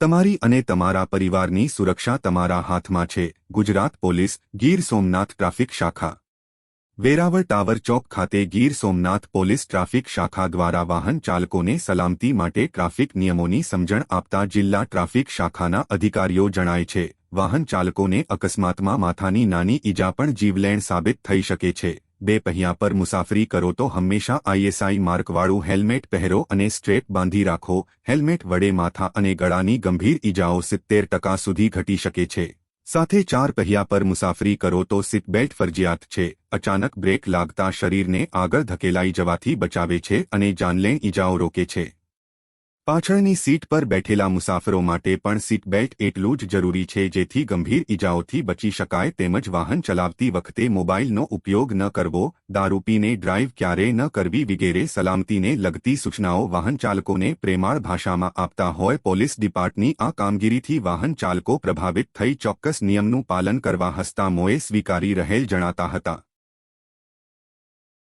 તમારી અને તમારા પરિવારની સુરક્ષા તમારા હાથમાં છે. ગુજરાત પોલીસ ગીર સોમનાથ ટ્રાફિક શાખા વેરાવળ ટાવર ચોક ખાતે ગીર સોમનાથ પોલીસ ટ્રાફિક શાખા દ્વારા વાહન ચાલકોને સલામતી માટે ટ્રાફિક નિયમોની સમજણ આપતા જિલ્લા ટ્રાફિક શાખાના અધિકારીઓ જણાય છે. વાહન ચાલકોને અકસ્માતમાં માથાની નાની ઈજા પણ જીવલેણ સાબિત થઈ શકે છે. બે પહિયા પર મુસાફરી કરો તો હંમેશા આઈએસઆઈ માર્કવાળું હેલ્મેટ પહેરો અને સ્ટ્રેપ બાંધી રાખો. હેલ્મેટ વડે માથા અને ગળાની ગંભીર ઈજાઓ 70% સુધી ઘટી શકે છે. સાથે ચાર પહિયા પર મુસાફરી કરો તો સીટ બેલ્ટ ફરજિયાત છે. અચાનક બ્રેક લાગતા શરીરને આગળ ધકેલાઈ જવાથી બચાવે છે અને જાનલેણ ઈજાઓ રોકે છે. પાછળની સીટ પર બેઠેલા મુસાફરો માટે પણ સીટ બેલ્ટ એટલું જ જરૂરી છે જેથી ગંભીર ઈજાઓથી બચી શકાય. તેમજ વાહન ચલાવતી વખતે મોબાઈલનો ઉપયોગ ન કરવો, દારૂ પીને ડ્રાઈવ ક્યારેય ન કરવી વગેરે સલામતીને લગતી સૂચનાઓ વાહન ચાલકોને પ્રેમાળ ભાષામાં આપતા હોય. પોલીસ ડિપાર્ટની આ કામગીરીથી વાહન ચાલકો પ્રભાવિત થઈ ચોક્કસ નિયમનું પાલન કરવા હસતા મોંએ સ્વીકારી રહેલ જણાતા હતા.